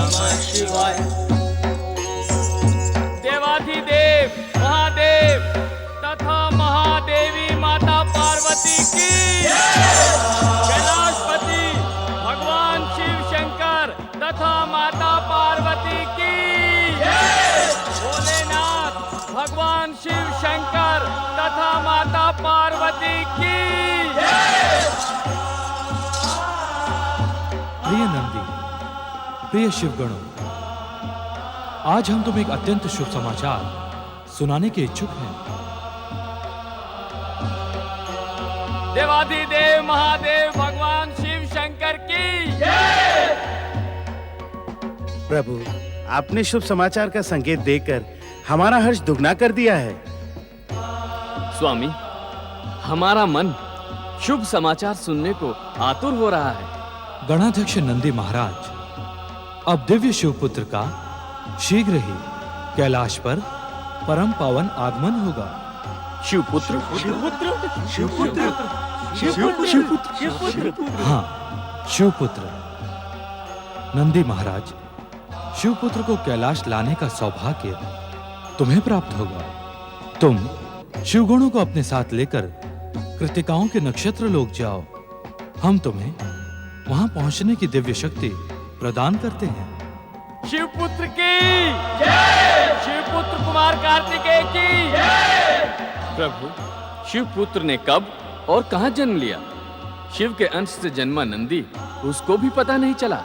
नमः शिवाय। देवाधिदेव महादेव तथा महादेवी माता पार्वती की, कैलाशपति भगवान शिव शंकर तथा माता पार्वती की, भोलेनाथ भगवान शिव शंकर तथा माता पार्वती की। प्रिय नंदी, प्रिय शिवगणों, आज हम तुम्हें एक अत्यंत शुभ समाचार सुनाने के इच्छुक हैं। देवाधिदेव महादेव भगवान शिव शंकर की। प्रभु, आपने शुभ समाचार का संकेत देकर हमारा हर्ष दुगना कर दिया है। स्वामी, हमारा मन शुभ समाचार सुनने को आतुर हो रहा है। गणाध्यक्ष नंदी महाराज, अब दिव्य शिवपुत्र का शीघ्र ही कैलाश पर परम पावन आगमन होगा। शिवपुत्र? हाँ, शिवपुत्र। नंदी महाराज, शिवपुत्र को कैलाश लाने का सौभाग्य तुम्हें प्राप्त होगा। तुम शिवगणों को अपने साथ लेकर कृतिकाओं के नक्षत्र लोक जाओ। हम तुम्हें वहां पहुंचने की दिव्य शक्ति प्रदान करते हैं। शिवपुत्र की जय, शिवपुत्र कुमार कार्तिकेय की जय। प्रभु, शिवपुत्र ने कब और कहां जन्म लिया? शिव के अंश से जन्मा नंदी, उसको भी पता नहीं चला।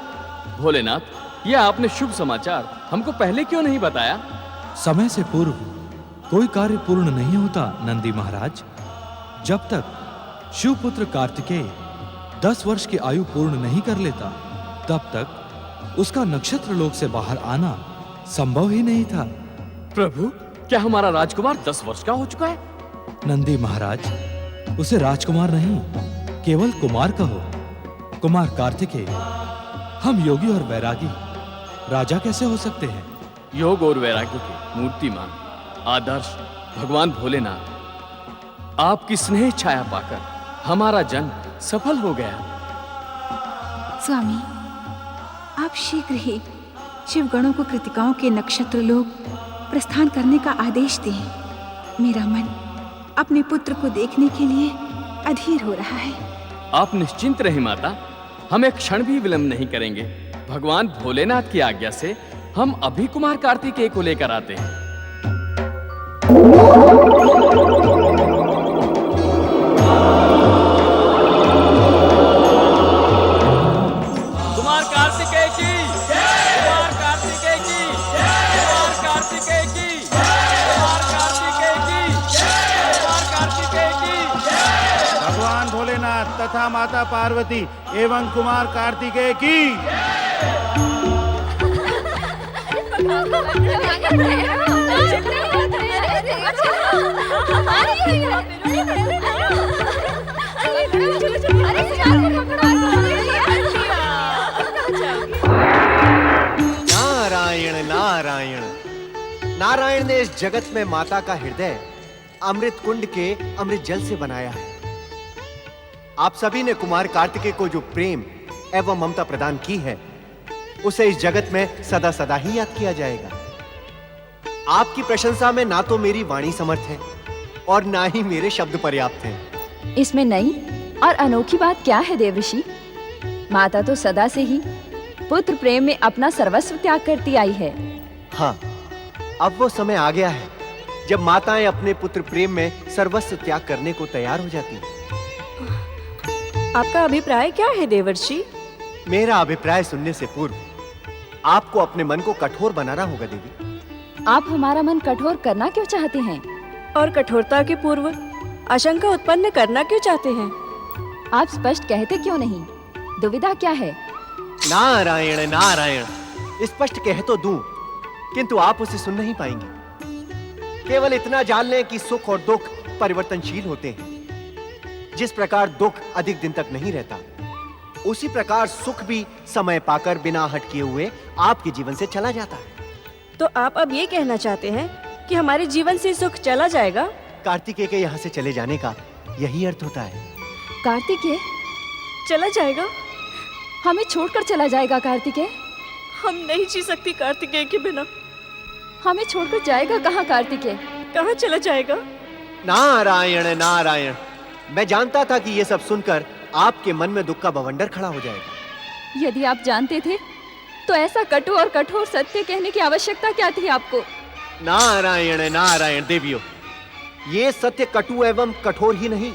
भोलेनाथ, यह आपने शुभ समाचार हमको पहले क्यों नहीं बताया? समय से पूर्व कोई कार्य पूर्ण नहीं होता नंदी महाराज। जब तक शिवपुत्र कार्तिकेय 10 वर्ष की आयु पूर्ण नहीं कर लेता, तब तक उसका नक्षत्र लोक से बाहर आना संभव ही नहीं था। प्रभु, क्या हमारा राजकुमार 10 वर्ष का हो चुका है? नंदी महाराज, उसे राजकुमार नहीं, केवल कुमार कहो। कुमार कार्तिकेय, हम योगी और वैरागी राजा कैसे हो सकते हैं? योग और वैराग्य के मूर्तिमान आदर्श भगवान भोलेनाथ, आपकी स्नेह छाया पाकर हमारा जन्म सफल हो गया। स्वामी, आप शीघ्र ही शिवगणों को कृतिकाओं के नक्षत्र लोक प्रस्थान करने का आदेश दें। मेरा मन अपने पुत्र को देखने के लिए अधीर हो रहा है। आप निश्चिंत रहे माता, हम एक क्षण भी विलंब नहीं करेंगे। भगवान भोलेनाथ की आज्ञा से हम अभी कुमार कार्तिकेय को लेकर आते हैं। कुमार कार्तिकेय की जय, कुमार कार्तिकेय की जय, कुमार कार्तिकेय की जय, कुमार कार्तिकेय की जय, कुमार कार्तिकेय की जय। भगवान भोलेनाथ तथा माता पार्वती एवं कुमार कार्तिकेय की। नारायण नारायण। नारायण ने इस जगत में माता का हृदय अमृत कुंड के अमृत जल से बनाया है। आप सभी ने कुमार कार्तिकेय को जो प्रेम एवं ममता प्रदान की है, उसे इस जगत में सदा सदा ही याद किया जाएगा। आपकी प्रशंसा में ना तो मेरी वाणी समर्थ है और ना ही मेरे शब्द पर्याप्त हैं। इसमें नई और अनोखी बात क्या है देवऋषि? माता तो सदा से ही पुत्र प्रेम में अपना सर्वस्व त्याग करती आई है। हाँ, अब वो समय आ गया है जब माताएं अपने पुत्र प्रेम में सर्वस्व त्याग करने को तैयार हो जाती हैं। आपका अभिप्राय क्या है देवर्षि? मेरा अभिप्राय सुनने से पूर्व आपको अपने मन को कठोर बनाना होगा देवी। आप हमारा मन कठोर करना क्यों चाहते हैं? और कठोरता के पूर्व आशंका उत्पन्न करना क्यों चाहते हैं? आप स्पष्ट कहते क्यों नहीं? दुविधा क्या है? नारायण नारायण, स्पष्ट कह तो दूं, किंतु आप उसे सुन नहीं पाएंगे। केवल इतना जान लें कि सुख और दुख परिवर्तनशील होते हैं। जिस प्रकार दुख अधिक दिन तक नहीं रहता, उसी प्रकार सुख भी समय पाकर बिना हट किए हुए आपके जीवन से चला जाता है। तो आप अब ये कहना चाहते हैं कि हमारे जीवन से सुख चला जाएगा? कार्तिकेय के यहाँ से चले जाने का यही अर्थ होता है। कार्तिकेय चला जाएगा? हमें छोड़कर चला जाएगा कार्तिकेय? हम नहीं जी सकती कार्तिकेय के बिना। हमें छोड़कर जाएगा कहाँ कार्तिकेय? कहाँ चला जाएगा? नारायण नारायण, मैं जानता था कि ये सब सुनकर आपके मन में दुख का बवंडर खड़ा हो जाएगा। यदि आप जानते थे तो ऐसा कटु और कठोर सत्य कहने की आवश्यकता क्या थी आपको? नारायण नारायण देवियों, ये सत्य कटु एवं कठोर ही नहीं,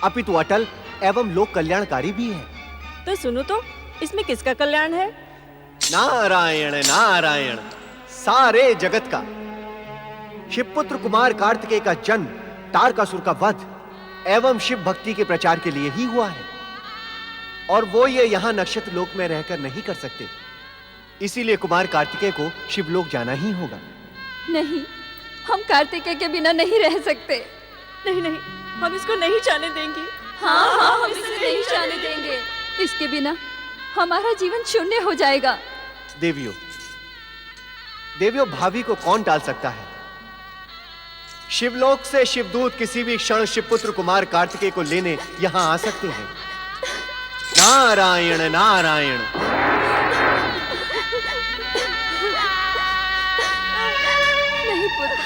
अपितु अटल एवं लोक कल्याणकारी भी है। तो सुनो तो, इसमें किसका कल्याण है? नारायण नारायण, सारे जगत का। शिवपुत्र कुमार कार्तिकेय का जन्म, तारकासुर का वध एवं शिव भक्ति के प्रचार के लिए ही हुआ है, और वो ये यहाँ नक्षत्र लोक में रहकर नहीं कर सकते। इसीलिए कुमार कार्तिकेय को शिवलोक जाना ही होगा। नहीं, हम कार्तिकेय के बिना नहीं रह सकते। नहीं नहीं, हम इसको नहीं जाने देंगे। हाँ, हम इसे नहीं जाने देंगे। इसके बिना हमारा जीवन शून्य हो जाएगा। देवियों, देवियों, भावी को कौन टाल सकता है? शिवलोक से शिवदूत किसी भी क्षण शिवपुत्र कुमार कार्तिकेय को लेने यहां आ सकते हैं। नारायण नारायण। नहीं पुत्र,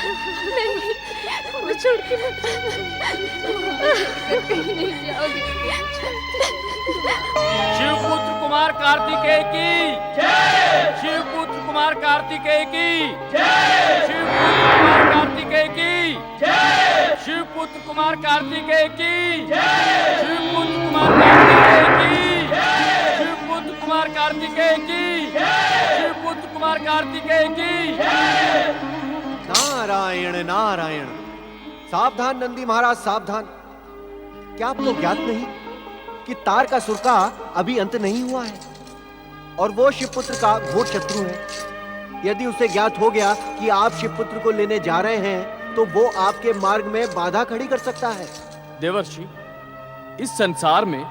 नहीं, हमें छोड़ के मत कहीं नहीं जाओगे। शिवपुत्र कुमार कार्तिकेय की जय। शिवपुत्र कुमार कार्तिकेय की जय। शिवपुत्र कुमार कार्तिकेय की जय। शिवपुत्र कुमार कार्तिकेय की जय। शिवपुत्र कुमार कार्तिकेय की जय। शिवपुत्र कुमार कार्तिकेय की जय। शिवपुत्र कुमार कार्तिकेय की जय। नारायण नारायण। सावधान नंदी महाराज, सावधान। क्या आपको ज्ञात नहीं कि तारकासुर का अभी अंत नहीं हुआ है, और वो शिवपुत्र का घोर शत्रु है। यदि उसे ज्ञात हो गया कि आप शिवपुत्र को लेने जा रहे हैं, तो वो आपके मार्ग में बाधा खड़ी कर सकता है। देवर्षि, इस संसार में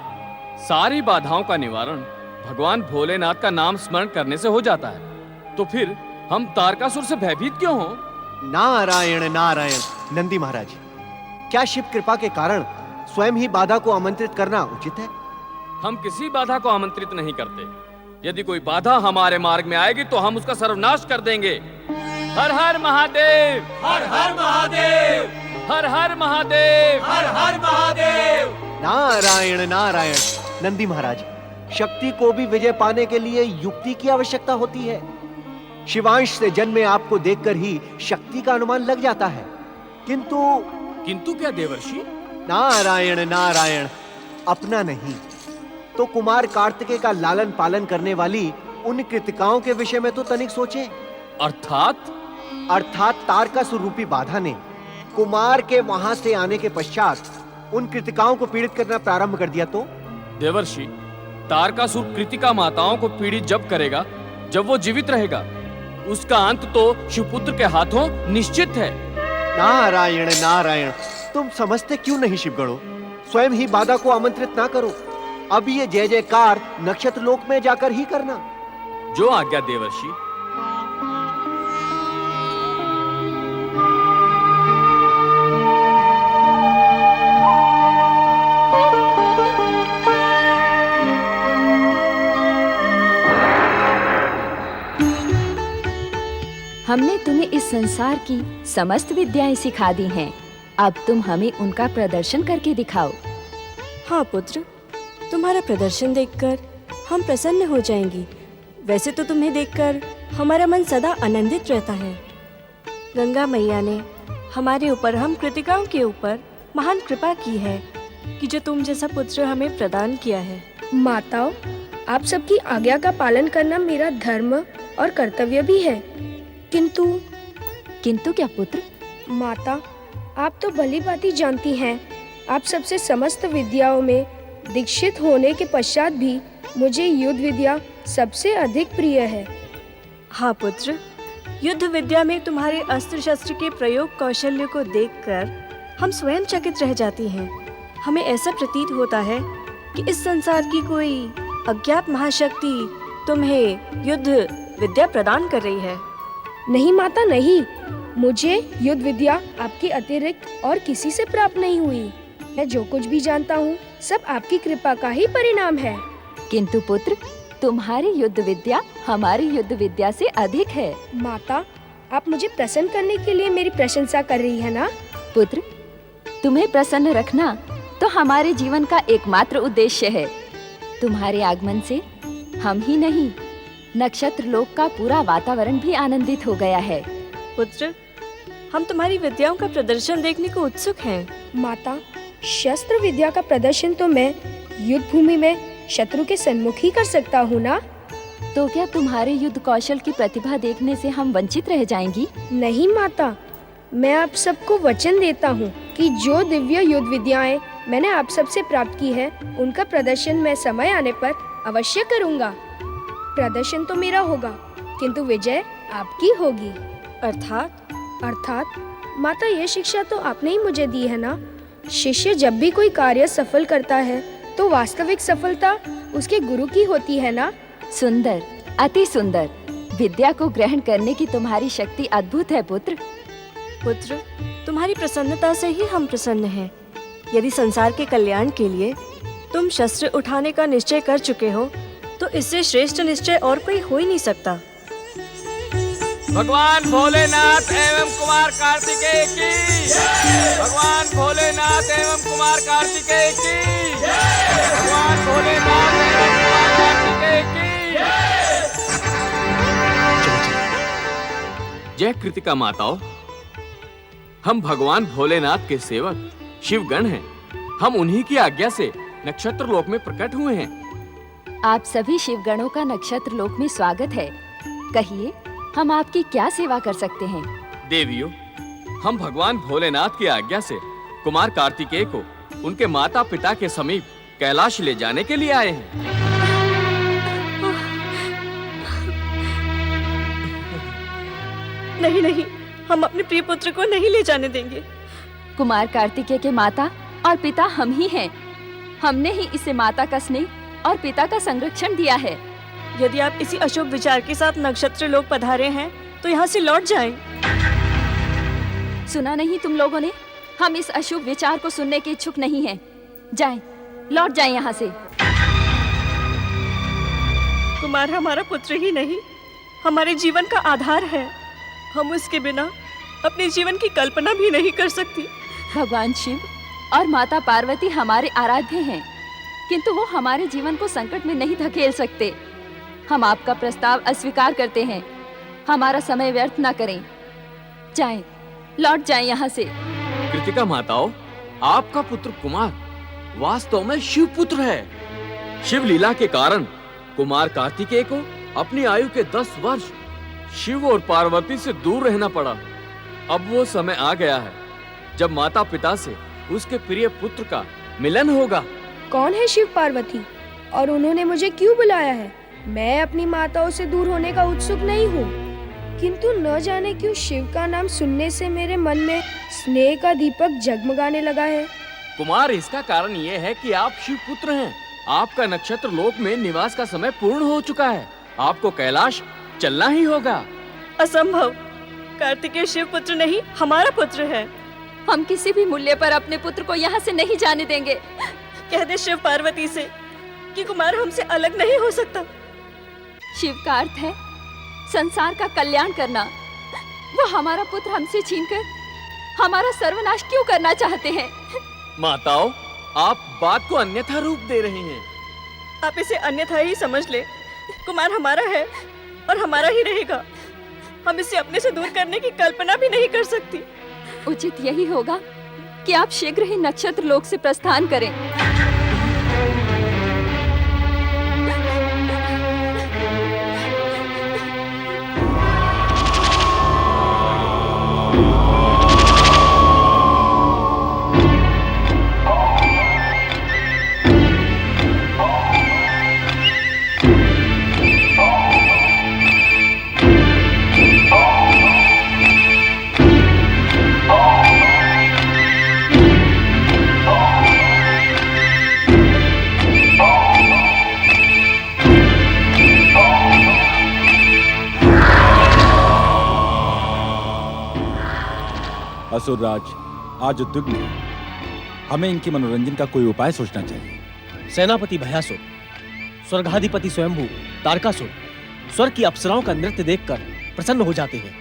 सारी बाधाओं का निवारण भगवान भोलेनाथ का नाम स्मरण करने से हो जाता है, तो फिर हम तारकासुर से भयभीत क्यों हों? नारायण नारायण। नंदी महाराज, क्या शिव कृपा के कारण स्वयं ही बाधा को आमंत्रित करना उचित है? हम किसी बाधा को आमंत्रित नहीं करते। यदि कोई बाधा हमारे मार्ग में आएगी तो हम उसका सर्वनाश कर देंगे। हर हर महादेव, हर हर महादेव, हर हर महादेव, हर हर महादेव। नारायण नारायण। नंदी महाराज, शक्ति को भी विजय पाने के लिए युक्ति की आवश्यकता होती है। शिवांश से जन्मे आपको देखकर ही शक्ति का अनुमान लग जाता है, किंतु क्या देवर्षि? नारायण नारायण। अपना नहीं तो कुमार कार्तिकेय का लालन पालन करने वाली उन कृतिकाओं के विषय में तो तनिक सोचें। अर्थात तारकासुर रूपी बाधा ने कुमार के वहां से आने के पश्चात उन कृतिकाओं को पीड़ित करना प्रारंभ कर दिया तो? देवर्षि, तारकासुर कृतिका माताओं को पीड़ित जब करेगा जब वो जीवित रहेगा। उसका अंत तो शिवपुत्र के हाथों निश्चित है। नारायण नारायण। तुम समझते क्यों नहीं शिवगणों? स्वयं ही बाधा को आमंत्रित ना करो। अब ये जय जयकार नक्षत्र लोक में जाकर ही करना। जो आज्ञा देवर्षि। हमने तुम्हें इस संसार की समस्त विद्याएं सिखा दी हैं। अब तुम हमें उनका प्रदर्शन करके दिखाओ। हाँ पुत्र, तुम्हारा प्रदर्शन देखकर हम प्रसन्न हो जाएंगे। वैसे तो तुम्हें देखकर हमारा मन सदा आनंदित रहता है। गंगा मैया ने हमारे ऊपर, हम कृतिकाओं के ऊपर महान कृपा की है कि जो तुम जैसा पुत्र हमें प्रदान किया है। माताओं, आप सबकी आज्ञा का पालन करना मेरा धर्म और कर्तव्य भी है। किंतु क्या पुत्र? माता, आप तो भली भांति जानती हैं, आप सबसे समस्त विद्याओं में दीक्षित होने के पश्चात भी मुझे युद्ध विद्या सबसे अधिक प्रिय है। हाँ पुत्र, युद्ध विद्या में तुम्हारे अस्त्र शस्त्र के प्रयोग कौशल्य को देखकर हम स्वयं चकित रह जाती हैं। हमें ऐसा प्रतीत होता है कि इस संसार की कोई अज्ञात महाशक्ति तुम्हें युद्ध विद्या प्रदान कर रही है। नहीं माता, नहीं, मुझे युद्ध विद्या आपके अतिरिक्त और किसी से प्राप्त नहीं हुई। मैं जो कुछ भी जानता हूँ सब आपकी कृपा का ही परिणाम है। किंतु पुत्र, तुम्हारी युद्ध विद्या हमारी युद्ध विद्या से अधिक है। माता, आप मुझे प्रसन्न करने के लिए मेरी प्रशंसा कर रही है ना? पुत्र, तुम्हें प्रसन्न रखना तो हमारे जीवन का एकमात्र उद्देश्य है। तुम्हारे आगमन से हम ही नहीं, नक्षत्र लोक का पूरा वातावरण भी आनंदित हो गया है। पुत्र, हम तुम्हारी विद्याओं का प्रदर्शन देखने को उत्सुक हैं। माता, शस्त्र विद्या का प्रदर्शन तो मैं युद्ध भूमि में शत्रु के सन्मुख ही कर सकता हूँ ना? तो क्या तुम्हारे युद्ध कौशल की प्रतिभा देखने से हम वंचित रह जाएंगी? नहीं माता, मैं आप सबको वचन देता हूँ कि जो दिव्य युद्ध विद्याएं मैंने आप सबसे प्राप्त की है, उनका प्रदर्शन मैं समय आने पर अवश्य करूँगा। प्रदर्शन तो मेरा होगा, किंतु विजय आपकी होगी। अर्थात माता, ये शिक्षा तो आपने ही मुझे दी है ना? शिष्य जब भी कोई कार्य सफल करता है तो वास्तविक सफलता उसके गुरु की होती है ना? सुंदर, अति सुंदर। विद्या को ग्रहण करने की तुम्हारी शक्ति अद्भुत है पुत्र। पुत्र, तुम्हारी प्रसन्नता से ही हम प्रसन्न हैं। यदि संसार के कल्याण के लिए तुम शस्त्र उठाने का निश्चय कर चुके हो, तो इससे श्रेष्ठ निश्चय और कोई हो ही नहीं सकता। भगवान भोलेनाथ एवं कुमार कार्तिकेय की जय। भगवान भोलेनाथ एवं कुमार कार्तिकेय की जय। भगवान भोलेनाथ एवं कुमार कार्तिकेय की जय कृतिका माताओं, हम भगवान भोलेनाथ के सेवक शिवगण हैं। हम उन्हीं की आज्ञा से नक्षत्र लोक में प्रकट हुए हैं। आप सभी शिवगणों का नक्षत्र लोक में स्वागत है। कहिए, हम आपकी क्या सेवा कर सकते हैं? देवियों, हम भगवान भोलेनाथ की आज्ञा से कुमार कार्तिकेय को उनके माता पिता के समीप कैलाश ले जाने के लिए आए हैं। नहीं नहीं, हम अपने प्रिय पुत्र को नहीं ले जाने देंगे। कुमार कार्तिकेय के माता और पिता हम ही हैं। हमने ही इसे माता का स्नेह और पिता का संरक्षण दिया है। यदि आप इसी अशुभ विचार के साथ नक्षत्र लोक पधारे हैं, तो यहाँ से लौट जाएं। सुना नहीं तुम लोगों ने? हम इस अशुभ विचार को सुनने के इच्छुक नहीं हैं। जाएं, लौट जाएं यहाँ से। कुमार हमारा पुत्र ही नहीं, हमारे जीवन का आधार है। हम उसके बिना अपने जीवन की कल्पना भी नहीं कर सकती। भगवान शिव और माता पार्वती हमारे आराध्य हैं, किंतु वो हमारे जीवन को संकट में नहीं धकेल सकते। हम आपका प्रस्ताव अस्वीकार करते हैं। हमारा समय व्यर्थ न करें। जाएं, लौट जाएं यहाँ से। कृतिका माताओं, आपका पुत्र कुमार वास्तव में शिव पुत्र है। शिव लीला के कारण कुमार कार्तिकेय को अपनी आयु के 10 वर्ष शिव और पार्वती से दूर रहना पड़ा। अब वो समय आ गया है जब माता पिता से उसके प्रिय पुत्र का मिलन होगा। कौन है शिव पार्वती और उन्होंने मुझे क्यों बुलाया है? मैं अपनी माताओं से दूर होने का उत्सुक नहीं हूँ, किंतु न जाने क्यों शिव का नाम सुनने से मेरे मन में स्नेह का दीपक जगमगाने लगा है। कुमार, इसका कारण ये है कि आप शिव पुत्र हैं। आपका नक्षत्र लोक में निवास का समय पूर्ण हो चुका है। आपको कैलाश चलना ही होगा। असंभव। कार्तिकेय शिव पुत्र नहीं, हमारा पुत्र है। हम किसी भी मूल्य पर अपने पुत्र को यहाँ से नहीं जाने देंगे। कह दे शिव पार्वती से कि कुमार हमसे अलग नहीं हो सकता। शिव का अर्थ है संसार का कल्याण करना। वो हमारा पुत्र हमसे छीनकर हमारा सर्वनाश क्यों करना चाहते हैं? माताओं, आप बात को अन्यथा रूप दे रही हैं। आप इसे अन्यथा ही समझ ले। कुमार हमारा है और हमारा ही रहेगा। हम इसे अपने से दूर करने की कल्पना भी नहीं कर सकती। उचित यही होगा कि आप शीघ्र ही नक्षत्र लोक से प्रस्थान करें। असुरराज आज उद्विग्न है। हमें इनके मनोरंजन का कोई उपाय सोचना चाहिए। सेनापति भयासुर, स्वर्गाधिपति स्वयंभू तारकासुर स्वर्ग की अप्सराओं का नृत्य देखकर प्रसन्न हो जाते हैं।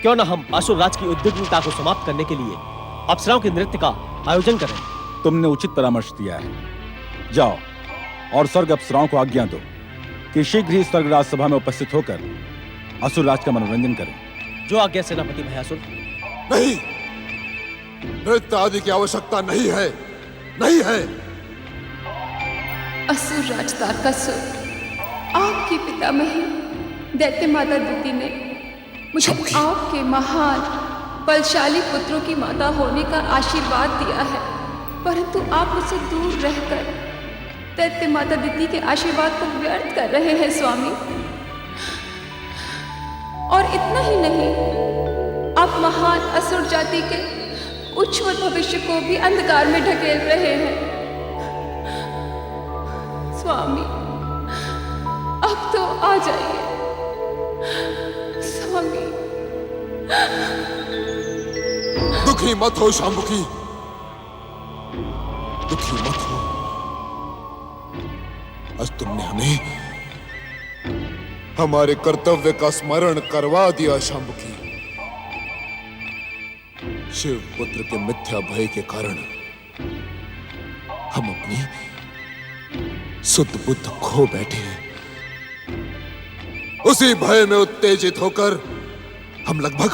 क्यों न हम असुर राज की उद्विग्नता को समाप्त करने के लिए अप्सराओं के नृत्य का आयोजन करें। तुमने उचित परामर्श दिया है। जाओ और स्वर्ग अप्सराओं को आज्ञा दो कि शीघ्र ही स्वर्गराज सभा में उपस्थित होकर असुर राज का मनोरंजन करें। जो आज्ञा सेनापति भयासुर। नहीं, नृत्य आदि की आवश्यकता नहीं है, नहीं है। असुर राज तारकासुर, आपकी पितामही दैत्य माता दिति ने मुझे आपके महान बलशाली पुत्रों की माता होने का आशीर्वाद दिया है, परंतु आप मुझसे दूर रहकर दैत्य माता दिति के आशीर्वाद को व्यर्थ कर रहे हैं स्वामी। और इतना ही नहीं, आप महान असुर जाति के उज्जवल भविष्य को भी अंधकार में ढकेल रहे हैं। स्वामी, अब तो आ जाइए स्वामी। दुखी मत हो शांबुकी, दुखी मत हो। आज तुमने हमें हमारे कर्तव्य का स्मरण करवा दिया शांबुकी। शिव पुत्र के मिथ्या भय के कारण हम अपनी शुद्ध बुद्ध खो बैठे हैं। उसी भय में उत्तेजित होकर हम लगभग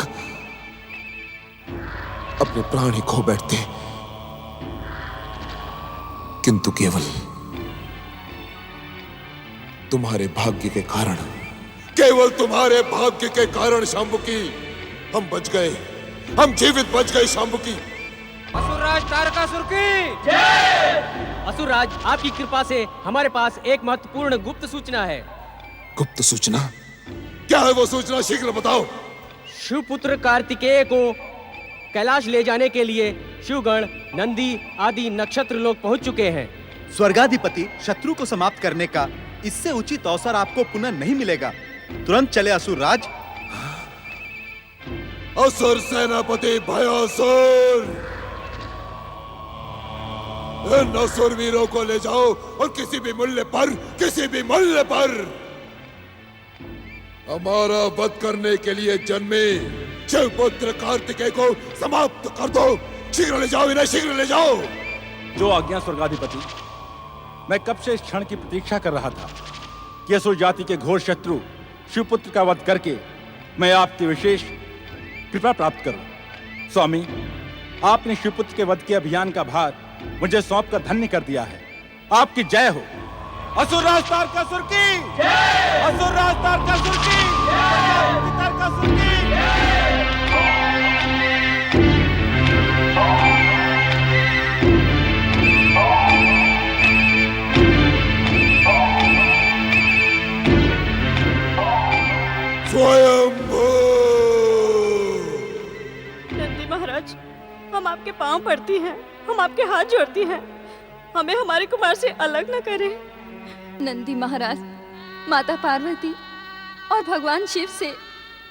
अपने प्राण ही खो बैठते, किंतु केवल तुम्हारे भाग्य के कारण, केवल तुम्हारे भाग्य के कारण शांबुकी हम बच गए, हम जीवित बच गए शांबुकी। असुरराज तारकासुर की जय। असुरराज, आपकी कृपा से हमारे पास एक महत्वपूर्ण गुप्त सूचना है। गुप्त सूचना? क्या है वो सूचना? शीघ्र बताओ। शिवपुत्र कार्तिकेय को कैलाश ले जाने के लिए शिवगण, नंदी आदि नक्षत्र लोग पहुंच चुके हैं। स्वर्गाधिपति, शत्रु को समाप्त करने का इससे उचित अवसर आपको पुनः नहीं मिलेगा। तुरंत चले असुर राज। असुर सेनापति भयासुर, इन असुर वीरों को ले जाओ और किसी भी मूल्य पर हमारा वध करने के लिए जन्मे शिवपुत्र कार्तिकेय को समाप्त कर दो। शीघ्र ले जाओ इन्हें, शीघ्र ले जाओ। जो आज्ञा स्वर्गाधिपति। मैं कब से इस क्षण की प्रतीक्षा कर रहा था कि असुर जाति के घोर शत्रु शिवपुत्र का वध करके मैं आपकी विशेष कृपा प्राप्त करूं। स्वामी, आपने शिवपुत्र के वध के अभियान का भार मुझे सौंप कर धन्य कर दिया है। आपकी जय हो। असुर राज तारकासुर की जय। असुर राज तारकासुर की जय। तारकासुर की स्वयंभू। नंदी महाराज, हम आपके पांव पड़ती हैं, हम आपके हाथ जोड़ती हैं, हमें हमारे कुमार से अलग न करें। नंदी महाराज, माता पार्वती और भगवान शिव से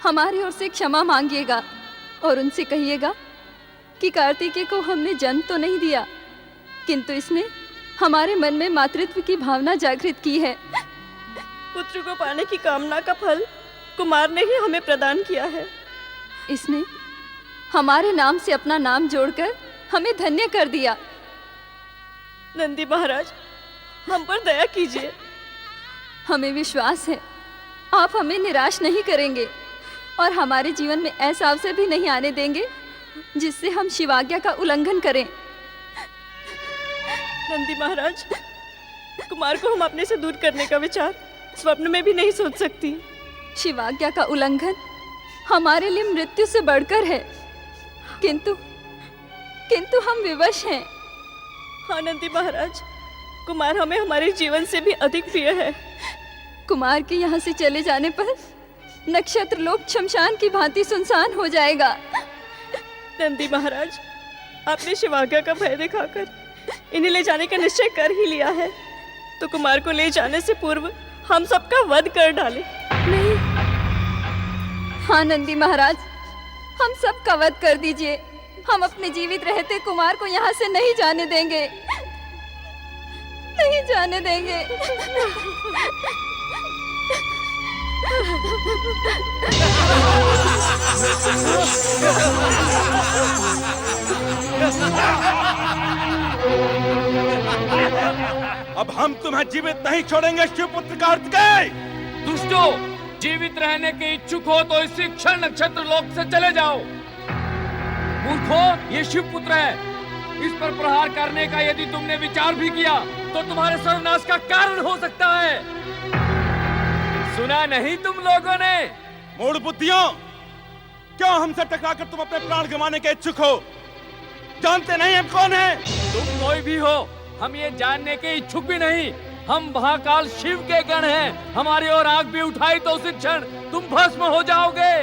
हमारी ओर से क्षमा मांगिएगा और उनसे कहिएगा कि कार्तिकेय को हमने जन्म तो नहीं दिया, किंतु इसने हमारे मन में मातृत्व की भावना जागृत की है। पुत्र को पाने की कामना का फल कुमार ने ही हमें प्रदान किया है। इसने हमारे नाम से अपना नाम जोड़कर हमें धन्य कर दिया। नंदी महाराज, हम पर दया कीजिए। हमें विश्वास है आप हमें निराश नहीं करेंगे और हमारे जीवन में ऐसा अवसर भी नहीं आने देंगे जिससे हम शिवाज्ञा का उल्लंघन करें। नंदी महाराज, कुमार को हम अपने से दूर करने का विचार स्वप्न में भी नहीं सोच सकती। शिवाज्ञा का उल्लंघन हमारे लिए मृत्यु से बढ़कर है, किंतु हम विवश हैं। हाँ नंदी महाराज, कुमार हमें हमारे जीवन से भी अधिक प्रिय है। कुमार के यहाँ से चले जाने पर नक्षत्र लोक शमशान की भांति सुनसान हो जाएगा। नंदी महाराज, आपने शिवाज्ञा का भय दिखाकर इन्हें ले जाने का निश्चय कर ही लिया है, तो कुमार को ले जाने से पूर्व हम सबका वध कर डालें। नहीं, हाँ नंदी महाराज, हम सब का वध कर दीजिए। हम अपने जीवित रहते कुमार को यहाँ से नहीं जाने देंगे। नहीं जाने देंगे। अब हम तुम्हें जीवित नहीं छोड़ेंगे शिवपुत्र कार्तिकेय। दुष्टों, जीवित रहने के इच्छुक हो तो इसी क्षण नक्षत्र लोक से चले जाओ। मूर्खों, ये शिवपुत्र है। इस पर प्रहार करने का यदि तुमने विचार भी किया तो तुम्हारे सर्वनाश का कारण हो सकता है। सुना नहीं तुम लोगों ने? मूढ़ बुद्धियों, क्यों हमसे टकराकर तुम अपने प्राण गंवाने के इच्छुक हो? जानते नहीं हम कौन हैं? तुम कोई भी हो, हम ये जानने के इच्छुक भी नहीं। हम महाकाल शिव के गण हैं। हमारी ओर आग भी उठाई तो उसी क्षण तुम भस्म हो जाओगे।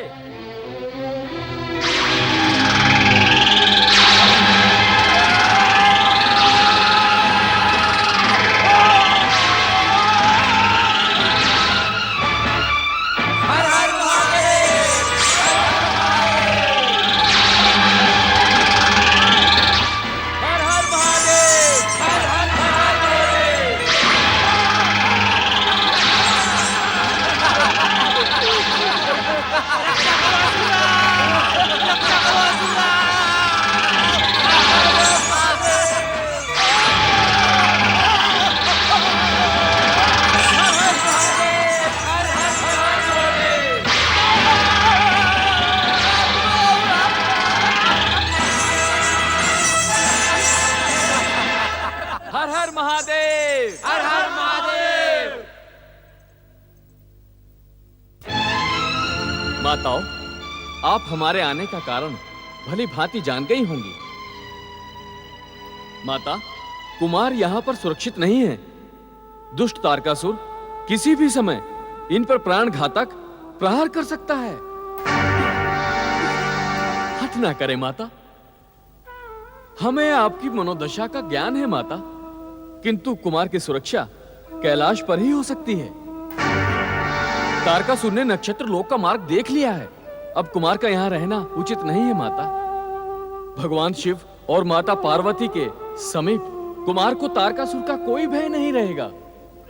हर हर महादेव, हर हर महादेव। माताओं, आप हमारे आने का कारण भली भांति जान गई होंगी। माता, कुमार यहाँ पर सुरक्षित नहीं है। दुष्ट तारकासुर किसी भी समय इन पर प्राण घातक प्रहार कर सकता है। हट ना करे माता। हमें आपकी मनोदशा का ज्ञान है माता, किंतु कुमार की सुरक्षा कैलाश पर ही हो सकती है। तारकासुर ने नक्षत्र लोक का मार्ग देख लिया है। अब कुमार का यहाँ रहना उचित नहीं है माता। भगवान शिव और माता पार्वती के समीप कुमार को तारकासुर का कोई भय नहीं रहेगा।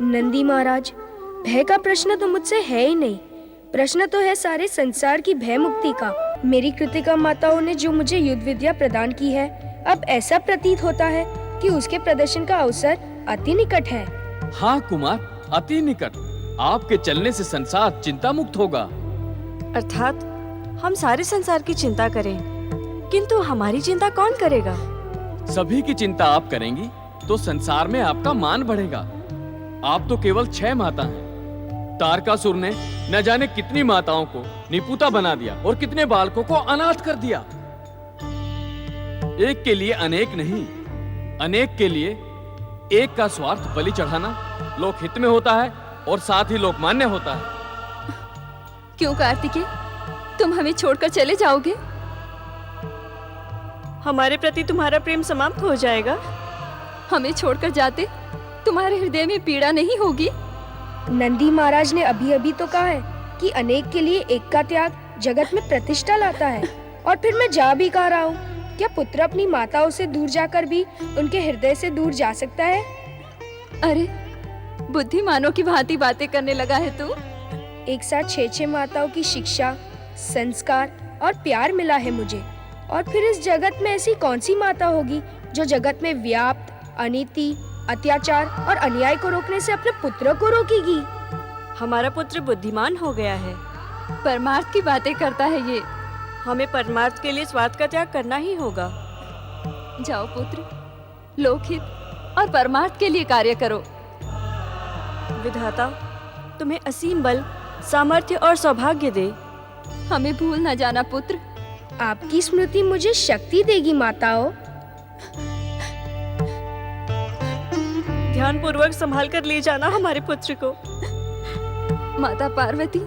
नंदी महाराज, भय का प्रश्न तो मुझसे है ही नहीं। प्रश्न तो है सारे संसार की भय मुक्ति का। मेरी कृतिका माताओं ने जो मुझे युद्ध विद्या प्रदान की है, अब ऐसा प्रतीत होता है कि उसके प्रदर्शन का अवसर अति निकट है। हाँ कुमार, अति निकट। आपके चलने से संसार चिंता मुक्त होगा। अर्थात हम सारे संसार की चिंता करें, किंतु हमारी चिंता कौन करेगा? सभी की चिंता आप करेंगी तो संसार में आपका मान बढ़ेगा। आप तो केवल 6 माता हैं। तारकासुर ने न जाने कितनी माताओं को निपुता बना दिया और कितने बालकों को अनाथ कर दिया। एक के लिए अनेक नहीं, अनेक के लिए एक का स्वार्थ बलि चढ़ाना लोकहित में होता है और साथ ही लोकमान्य होता है। क्यों कार्तिकेय, तुम हमें छोड़कर चले जाओगे? हमारे प्रति तुम्हारा प्रेम समाप्त हो जाएगा। हमें छोड़कर जाते तुम्हारे हृदय में पीड़ा नहीं होगी? नंदी महाराज ने अभी अभी तो कहा है कि अनेक के लिए एक का त्याग जगत में प्रतिष्ठा लाता है। और फिर मैं जा भी कह रहा हूँ, क्या पुत्र अपनी माताओं से दूर जाकर भी उनके हृदय से दूर जा सकता है? अरे, बुद्धिमानों की भांति बातें करने लगा है तू। एक साथ 6 माताओं की शिक्षा, संस्कार और प्यार मिला है मुझे। और फिर इस जगत में ऐसी कौन सी माता होगी जो जगत में व्याप्त अनीति, अत्याचार और अन्याय को रोकने से अपने पुत्र को रोकेगी? हमारा पुत्र बुद्धिमान हो गया है। परमार्थ की बातें करता है ये। हमें परमार्थ के लिए स्वार्थ का त्याग करना ही होगा। जाओ पुत्र, लोकहित और परमार्थ के लिए कार्य करो। विधाता तुम्हें असीम बल, सामर्थ्य और सौभाग्य दे। हमें भूल न जाना पुत्र। आपकी स्मृति मुझे शक्ति देगी माताओं। ध्यान पूर्वक संभाल कर ले जाना हमारे पुत्र को। माता पार्वती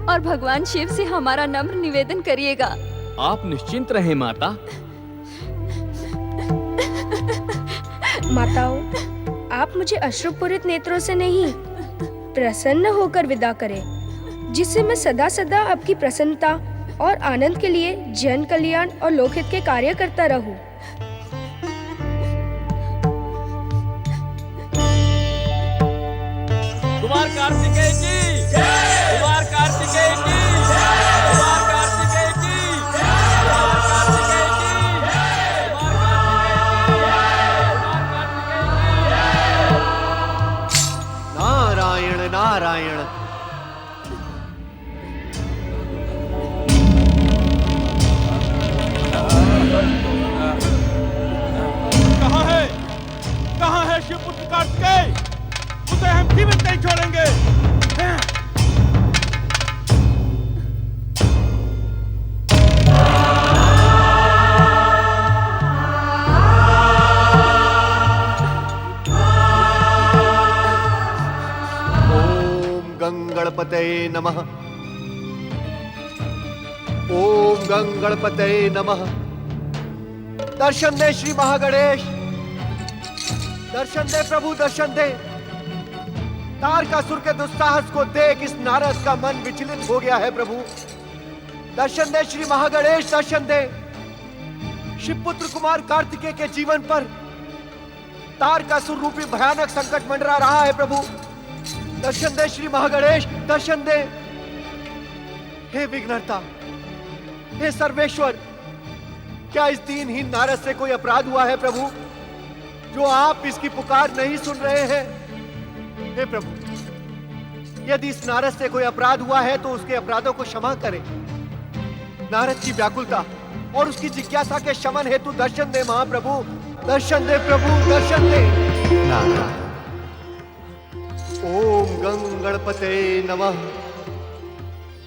और भगवान शिव से हमारा नम्र निवेदन करिएगा। आप निश्चिंत रहे माता। माताओं, आप मुझे अश्रुपूरित नेत्रों से नहीं, प्रसन्न होकर विदा करें, जिससे मैं सदा सदा आपकी प्रसन्नता और आनंद के लिए जन कल्याण और लोकहित के कार्य करता रहूं। कुमार कार्तिकेय की कुमार कार्तिकेय की कुमार कार्तिकेय की कुमार कार्तिकेय की नारायण नारायण। कहाँ है शिवपुत्र कार्तिकेय? उसे हम जीवित नहीं छोड़ेंगे। ओम गंगणपतये नमः। ओम गंगणपतये नमः। दर्शन दे श्री महागणेश, दर्शन दे प्रभु, दर्शन दे। तारकासुर के दुस्साहस को देख इस नारद का मन विचलित हो गया है प्रभु। दर्शन दे श्री महागणेश, दर्शन दे। शिवपुत्र कुमार कार्तिकेय के जीवन पर तारकासुर रूपी भयानक संकट मंडरा रहा है प्रभु। दर्शन दे श्री महागणेश, दर्शन दे। हे विघ्नहर्ता, हे सर्वेश्वर, क्या इस दीनहीन नारद से कोई अपराध हुआ है प्रभु, जो आप इसकी पुकार नहीं सुन रहे हैं? हे प्रभु, यदि इस नारद से कोई अपराध हुआ है तो उसके अपराधों को क्षमा करें। नारद की व्याकुलता और उसकी जिज्ञासा के शमन हेतु दर्शन दे महाप्रभु, दर्शन दे प्रभु, दर्शन दे। नारायण। ओम गंगणपतये नमः।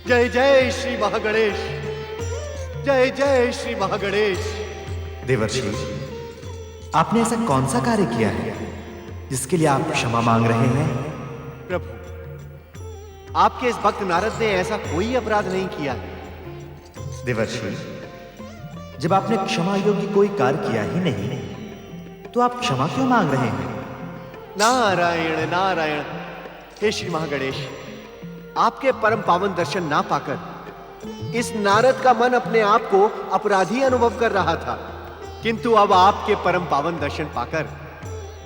जय जय श्री महागणेश, जय जय श्री महागणेश। देवर्षि, आपने ऐसा कौन सा कार्य किया है जिसके लिए आप क्षमा मांग रहे हैं? प्रभु, आपके इस भक्त नारद ने ऐसा कोई अपराध नहीं किया है। देवर्षि, जब आपने क्षमा योग्य कोई कार्य किया ही नहीं तो आप क्षमा क्यों मांग रहे हैं? नारायण नारायण। हे श्री महागणेश, आपके परम पावन दर्शन ना पाकर इस नारद का मन अपने आप को अपराधी अनुभव कर रहा था, किंतु अब आपके परम पावन दर्शन पाकर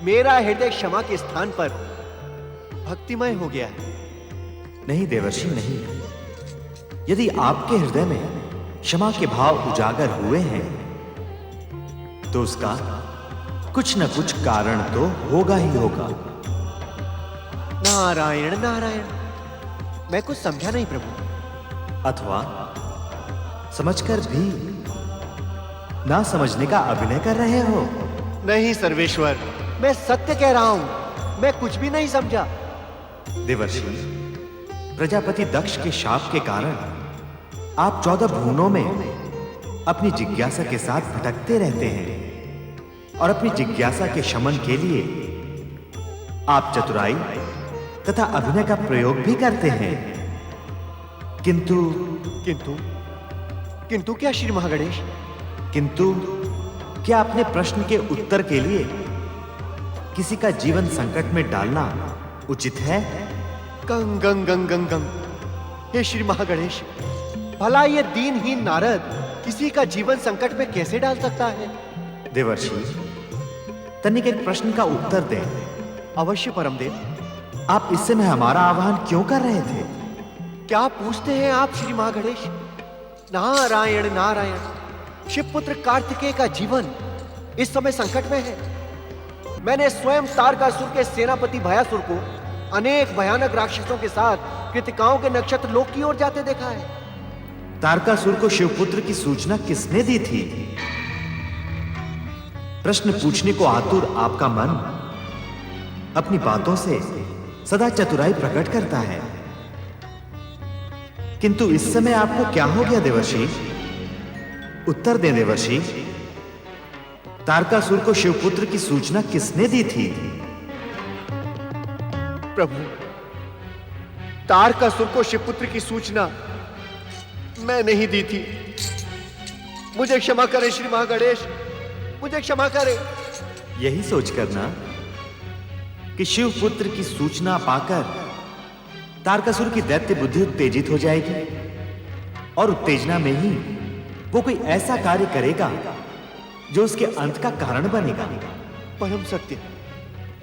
मेरा हृदय क्षमा के स्थान पर भक्तिमय हो गया है। नहीं देवर्षि, नहीं। यदि आपके हृदय में क्षमा के भाव उजागर हुए हैं तो उसका कुछ न कुछ कारण तो होगा ही होगा। नारायण नारायण। मैं कुछ समझा नहीं प्रभु। अथवा समझकर भी ना समझने का अभिनय कर रहे हो? नहीं सर्वेश्वर, मैं सत्य कह रहा हूं, मैं कुछ भी नहीं समझा। देवर्षि, प्रजापति दक्ष के शाप के कारण आप 14 भुवनों में अपनी जिज्ञासा के साथ भटकते रहते हैं और अपनी जिज्ञासा के शमन के लिए आप चतुराई तथा अभिनय का प्रयोग भी करते हैं। किंतु किंतु किंतु क्या श्री महागणेश? किंतु क्या अपने प्रश्न के उत्तर के लिए किसी का जीवन संकट में डालना उचित है? गंग गंग गंग गंग गंग। हे श्री महागणेश, भला ये दीनहीन नारद किसी का जीवन संकट में कैसे डाल सकता है? देवर्षि, तनिक एक प्रश्न का उत्तर दें। अवश्य परमदेव। आप इस समय हमारा आह्वान क्यों कर रहे थे? क्या पूछते हैं आप श्री महागणेश? नारायण नारायण। शिवपुत्र कार्तिकेय का जीवन इस समय संकट में है। मैंने स्वयं तारकासुर के सेनापति भयासुर को अनेक भयानक राक्षसों के साथ कृतिकाओं के नक्षत्र लोक की ओर जाते देखा है। तारकासुर को शिवपुत्र की सूचना किसने दी थी? प्रश्न पूछने को आतुर आपका मन अपनी बातों से सदा चतुराई प्रकट करता है, किंतु इस समय आपको क्या हो गया देवर्षि? उत्तर दें देवर्षि। तारकासुर को शिवपुत्र की सूचना किसने दी थी? प्रभु, तारकासुर को शिवपुत्र की सूचना मैं नहीं दी थी। मुझे क्षमा करें श्री महागणेश, मुझे क्षमा करें। यही सोचकर ना कि शिवपुत्र की सूचना पाकर तारकासुर की दैत्य बुद्धि उत्तेजित हो जाएगी और उत्तेजना में ही वो कोई ऐसा कार्य करेगा जो उसके अंत का कारण बनेगा।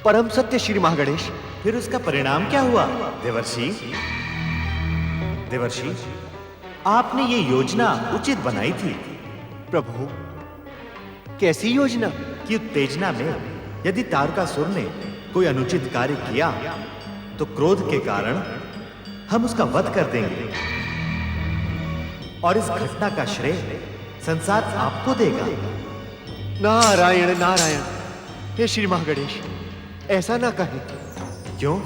परम सत्य श्री महागणेश। फिर उसका परिणाम क्या हुआ देवर्षि? देवर्षि, आपने ये योजना उचित बनाई थी। प्रभु, कैसी योजना? कि उत्तेजना में यदि तारकासुर ने कोई अनुचित कार्य किया तो क्रोध के कारण हम उसका वध कर देंगे और इस घटना का श्रेय संसार आपको देगा। नारायण नारायण, हे श्री महागणेश, ऐसा ना कहें। क्यों?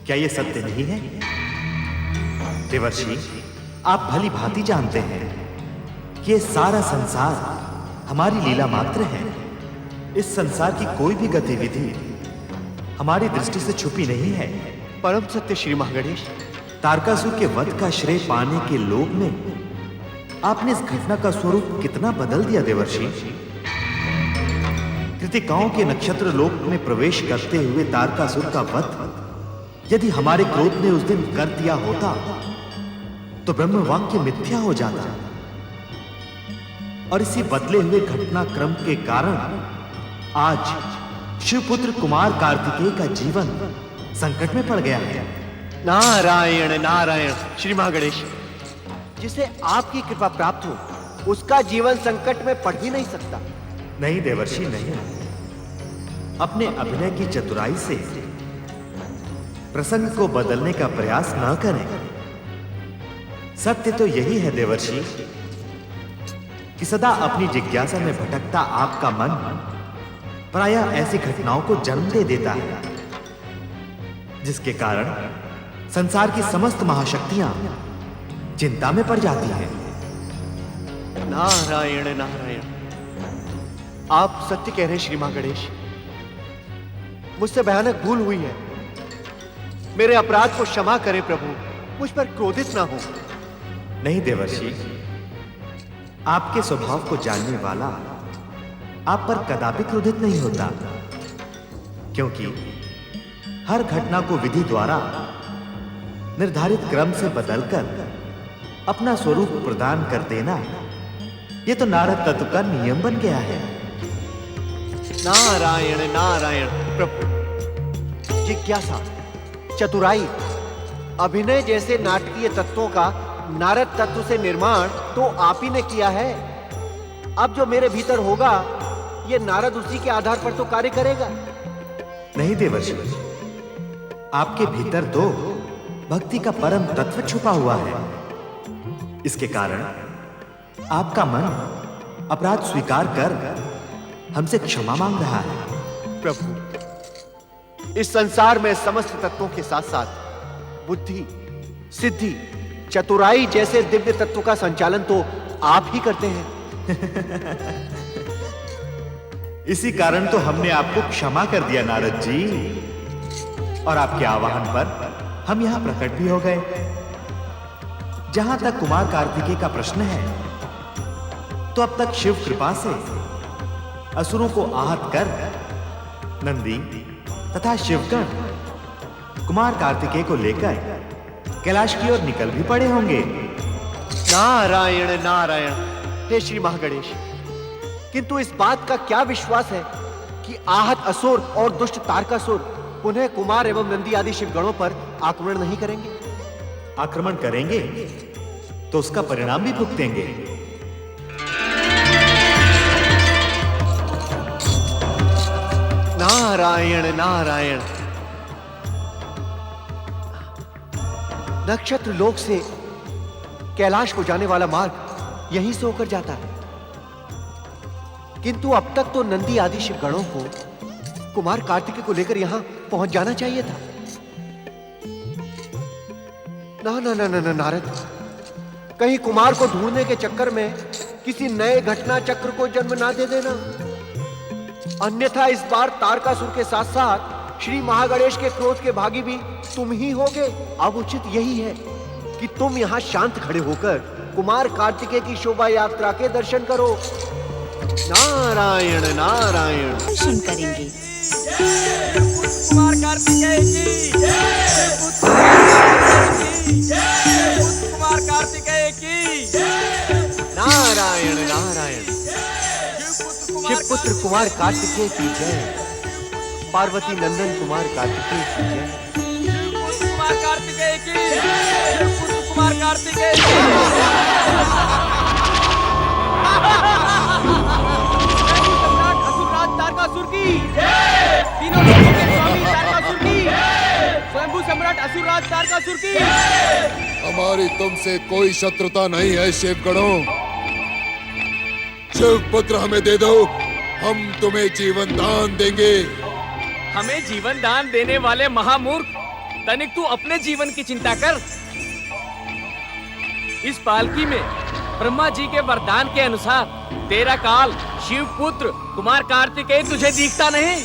क्या यह सत्य नहीं है? देवर्षि, आप भली भांति जानते हैं कि ये सारा संसार हमारी लीला मात्र है। इस संसार की कोई भी गतिविधि हमारी दृष्टि से छुपी नहीं है। परम सत्य श्री महागणेश। तारकासुर के वध का श्रेय पाने के लोभ में आपने इस घटना का स्वरूप कितना बदल दिया देवर्षि। कृतिकाओं के नक्षत्र लोक में प्रवेश करते हुए तारकासुर का वध यदि हमारे क्रोध ने उस दिन कर दिया होता तो ब्रह्म वाक्य मिथ्या हो जाता और इसी बदले हुए घटनाक्रम के कारण आज शिवपुत्र कुमार कार्तिकेय का जीवन संकट में पड़ गया है। नारायण नारायण श्री महागणेश, जिसे आपकी कृपा प्राप्त हो उसका जीवन संकट में पड़ ही नहीं सकता। नहीं देवर्षि, नहीं। अपने अभिनय की चतुराई से प्रसंग को बदलने का प्रयास न करें। सत्य तो यही है देवर्षि कि सदा अपनी जिज्ञासा में भटकता आपका मन प्रायः ऐसी घटनाओं को जन्म दे देता है जिसके कारण संसार की समस्त महाशक्तियां चिंता में पड़ जाती हैं। नारायण नारायण, आप सत्य कह रहे श्री महागणेश। मुझसे भयानक भूल हुई है। मेरे अपराध को क्षमा करें प्रभु, मुझ पर क्रोधित ना हो। नहीं देवर्षि, आपके स्वभाव को जानने वाला आप पर कदापि क्रोधित नहीं होता, क्योंकि हर घटना को विधि द्वारा निर्धारित क्रम से बदलकर अपना स्वरूप प्रदान कर देना यह तो नारद तत्व का नियम बन गया है। नारायण नारायण प्रभु, जिज्ञासा, चतुराई, अभिनय जैसे नाटकीय तत्वों का नारद तत्व से निर्माण तो आप ही ने किया है। अब जो मेरे भीतर होगा ये नारद उसी के आधार पर तो कार्य करेगा। नहीं देवर्षि, आपके भीतर तो भक्ति का परम तत्व छुपा हुआ है। इसके कारण आपका मन अपराध स्वीकार कर हमसे क्षमा मांग रहा है। प्रभु, इस संसार में समस्त तत्वों के साथ साथ बुद्धि, सिद्धि, चतुराई जैसे दिव्य तत्व का संचालन तो आप ही करते हैं। इसी कारण तो हमने आपको क्षमा कर दिया नारद जी, और आपके आवाहन पर हम यहां प्रकट भी हो गए। जहां तक कुमार कार्तिकेय का प्रश्न है, तो अब तक शिव कृपा से असुरों को आहत कर नंदी तथा शिवगण कुमार कार्तिकेय को लेकर कैलाश की ओर निकल भी पड़े होंगे। नारायण नारायण, हे श्री महागणेश, किंतु इस बात का क्या विश्वास है कि आहत असुर और दुष्ट तारकासुर पुनः कुमार एवं नंदी आदि शिवगणों पर आक्रमण नहीं करेंगे? आक्रमण करेंगे तो उसका परिणाम भी भुगतेंगे। नारायण नारायण, नक्षत्र लोक से कैलाश को जाने वाला मार्ग यहीं से होकर जाता है, किंतु अब तक तो नंदी आदि शिवगणों को कुमार कार्तिकेय को लेकर यहां पहुंच जाना चाहिए था। ना ना ना ना नारद, कहीं कुमार को ढूंढने के चक्कर में किसी नए घटना चक्र को जन्म ना दे देना, अन्यथा इस बार तारकासुर के साथ साथ श्री महागणेश के क्रोध के भागी भी तुम ही होगे। अब उचित यही है कि तुम यहाँ शांत खड़े होकर कुमार कार्तिकेय की शोभा यात्रा के दर्शन करो। नारायण नारायण। दर्शन करेंगे। कुमार कार्तिकेय की जय, कुमार कार्तिकेय की जय। नारायण नारायण, शिवपुत्र कुमार कार्तिकेय की जय। पार्वती नंदन कुमार कार्तिकेय की जय। शिवपुत्र कुमार कार्तिकेय की, शिवपुत्र कुमार कार्तिकेय की। सम्राट असुरराज तारकासुर की, तीनों लोगों के स्वामी तारकासुर की, स्वयंभू सम्राट असुरराज तारकासुर की। हमारी तुमसे कोई शत्रुता नहीं है शिवगणों। शिवपुत्र हमें दे दो, हम तुम्हें जीवन दान देंगे। हमें जीवन दान देने वाले महामूर्ख, तनिक तू अपने जीवन की चिंता कर। इस पालकी में ब्रह्मा जी के वरदान के अनुसार तेरा काल शिवपुत्र कुमार कार्तिकेय तुझे दिखता नहीं?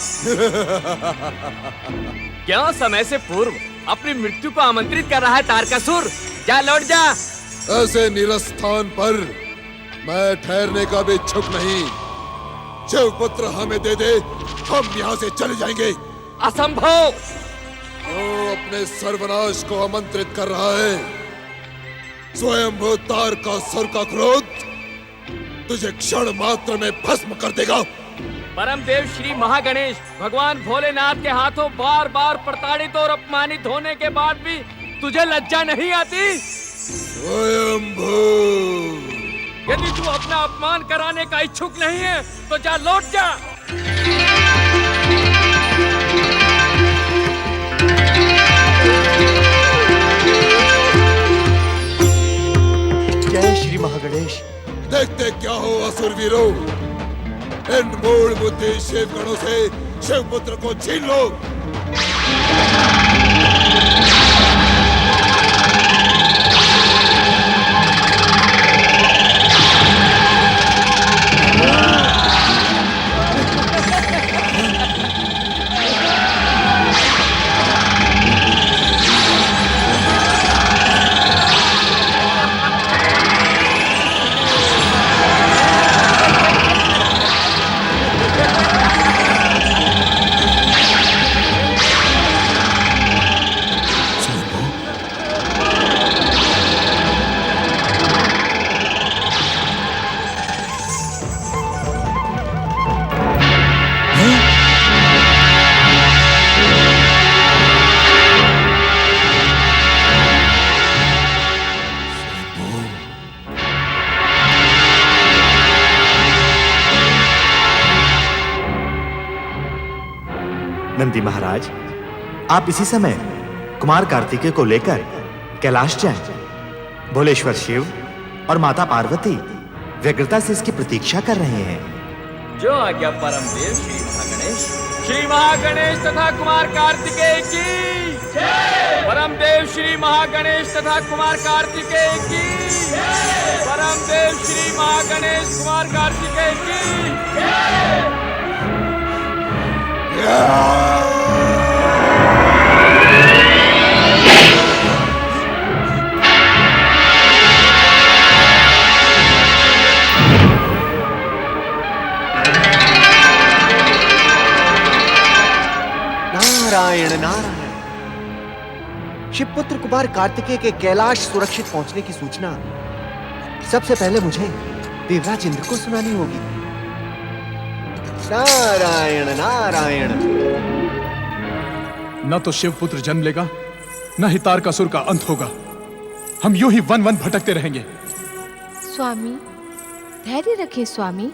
क्यों समय से पूर्व अपनी मृत्यु को आमंत्रित कर रहा है तारकासुर? जा, लौट जा। ऐसे निरस्थान पर मैं ठहरने का भी इच्छुक नहीं। शिवपुत्र हमें दे दे, हम यहाँ से चले जाएंगे। असंभव। वो अपने सर्वनाश को आमंत्रित कर रहा है। स्वयंभू तारकासुर का क्रोध तुझे क्षण मात्र में भस्म कर देगा। परम देव श्री महागणेश भगवान भोलेनाथ के हाथों बार बार प्रताड़ित और अपमानित होने के बाद भी तुझे लज्जा नहीं आती? स्वयंभू, यदि तू अपना अपमान कराने का इच्छुक नहीं है तो जा, लौट जा। जय श्री महागणेश। देखते क्या हो असुरवीरों, इन मूल बुद्धि शिवगणों से शिवपुत्र को छीन लो। नंदी महाराज, आप इसी समय कुमार कार्तिकेय को लेकर कैलाश जाएं। भोलेश्वर शिव और माता पार्वती व्यग्रता से इसकी प्रतीक्षा कर रहे हैं। जो आज्ञा परम देव श्री महागणेश तथा कुमार कार्तिकेय की। परम देव श्री महागणेश तथा कुमार कार्तिकेय की। परम देव श्री महागणेश कुमार कार्तिकेय की। नारायण नारायण। शिवपुत्र कुमार कार्तिकेय के कैलाश सुरक्षित पहुंचने की सूचना सबसे पहले मुझे देवराज इंद्र को सुनानी होगी। नारायण नारायण। न तो शिवपुत्र जन्म लेगा, न ही तारकासुर का अंत होगा। हम यूं ही वन वन भटकते रहेंगे। स्वामी, धैर्य रखें स्वामी।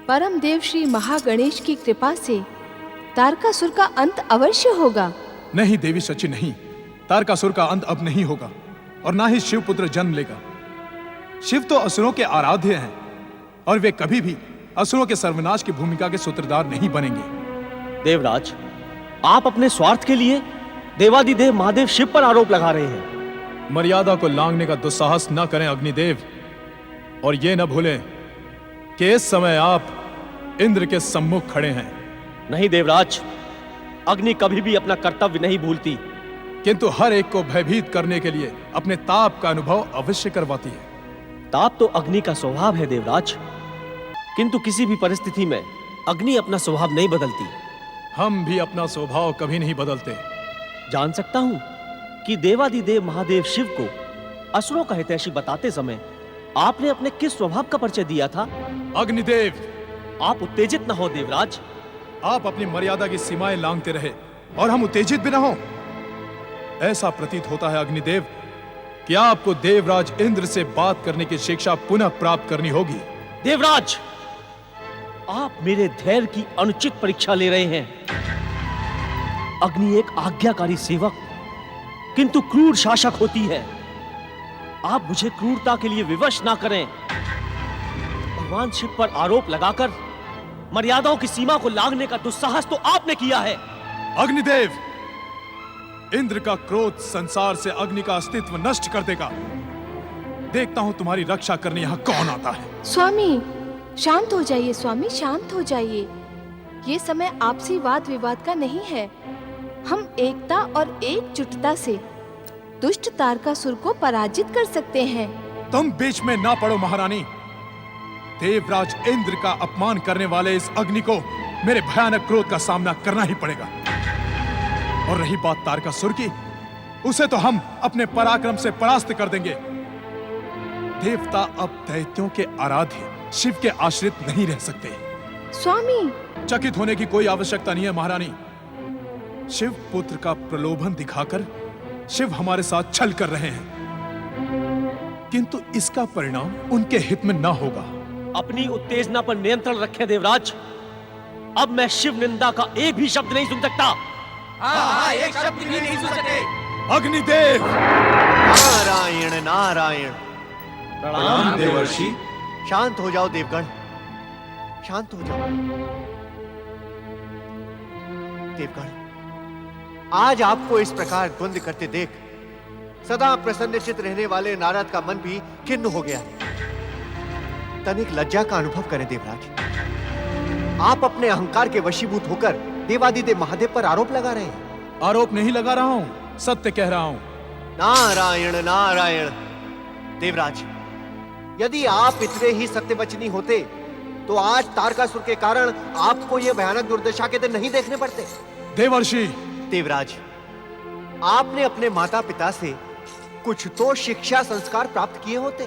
परम देव श्री महागणेश की कृपा से तारकासुर का अंत अवश्य होगा। नहीं देवी सची, नहीं। तारकासुर का अंत अब नहीं होगा और ना ही शिवपुत्र जन्म लेगा। शिव तो असुरों के आराध्य हैं और वे कभी भी असुरों के सर्वनाश की भूमिका के सूत्रधार नहीं बनेंगे। देवराज, आप अपने स्वार्थ के लिए देवादिदेव महादेव शिव पर आरोप लगा रहे हैं। मर्यादा को लांघने का दुस्साहस न करें अग्निदेव, और ये न भूलें कि इस समय आप इंद्र के सम्मुख खड़े हैं। नहीं देवराज, अग्नि कभी भी अपना कर्तव्य नहीं भूलती, किंतु हर एक को भयभीत करने के लिए अपने ताप का अनुभव अवश्य करवाती है। ताप तो अग्नि का स्वभाव है देवराज, किंतु किसी भी परिस्थिति में अग्नि अपना स्वभाव नहीं बदलती। हम भी अपना स्वभाव कभी नहीं बदलते। जान सकता हूं कि देवादिदेव महादेव शिव को असुरों का हितैषी बताते समय आपने अपने किस स्वभाव का परिचय दिया था? अग्निदेव, आप उत्तेजित न हो देवराज। आप अपनी मर्यादा की सीमाएं लांघते रहे और हम उत्तेजित भी न हों। ऐसा प्रतीत होता है अग्निदेव कि आपको देवराज इंद्र से बात करने की शिक्षा पुनः प्राप्त करनी होगी। देवराज, आप मेरे धैर्य की अनुचित परीक्षा ले रहे हैं। अग्नि एक आज्ञाकारी सेवक किंतु क्रूर शासक होती है। आप मुझे क्रूरता के लिए विवश ना करें। भगवान शिव पर आरोप लगाकर मर्यादाओं की सीमा को लांघने का दुस्साहस तो आपने किया है। अग्निदेव, इंद्र का क्रोध संसार से अग्नि का अस्तित्व नष्ट कर देगा। देखता हूं तुम्हारी रक्षा करने यहां कौन आता है। स्वामी शांत हो जाइए, स्वामी शांत हो जाइए। ये समय आपसी वाद विवाद का नहीं है। हम एकता और एकजुटता से दुष्ट तारकासुर को पराजित कर सकते हैं। तुम बीच में ना पड़ो महारानी। देवराज इंद्र का अपमान करने वाले इस अग्नि को मेरे भयानक क्रोध का सामना करना ही पड़ेगा। और रही बात तारकासुर की, उसे तो हम अपने पराक्रम से परास्त कर देंगे। देवता अब दैत्यों के आराध्य शिव के आश्रित नहीं रह सकते। स्वामी, चकित होने की कोई आवश्यकता नहीं है महारानी। शिव पुत्र का प्रलोभन दिखाकर शिव हमारे साथ छल कर रहे हैं, किंतु इसका परिणाम उनके हित में ना होगा। अपनी उत्तेजना पर नियंत्रण रखें देवराज। अब मैं शिव निंदा का एक भी शब्द नहीं सुन सकता। एक शब्द भी नहीं सुन सके। अग्निदेव! नारायण नारायण। प्रणाम देवर्षि। शांत हो जाओ देवगण, शांत हो जाओ। देवगण, आज आपको इस प्रकार द्वंद्व करते देख सदा प्रसन्नचित रहने वाले नारद का मन भी खिन्न हो गया है। तनिक लज्जा का अनुभव करें देवराज। आप अपने अहंकार के वशीभूत होकर देवादिदेव महादेव पर आरोप लगा रहे हैं। आरोप नहीं लगा रहा हूं, सत्य कह रहा हूं। नारायण नारायण। देवराज, यदि आप इतने ही सत्यवचनी होते तो आज तारकासुर के कारण आपको यह भयानक दुर्दशा के दिन नहीं देखने पड़ते। देवर्षि! देवराज, आपने अपने माता पिता से कुछ तो शिक्षा संस्कार प्राप्त किए होते।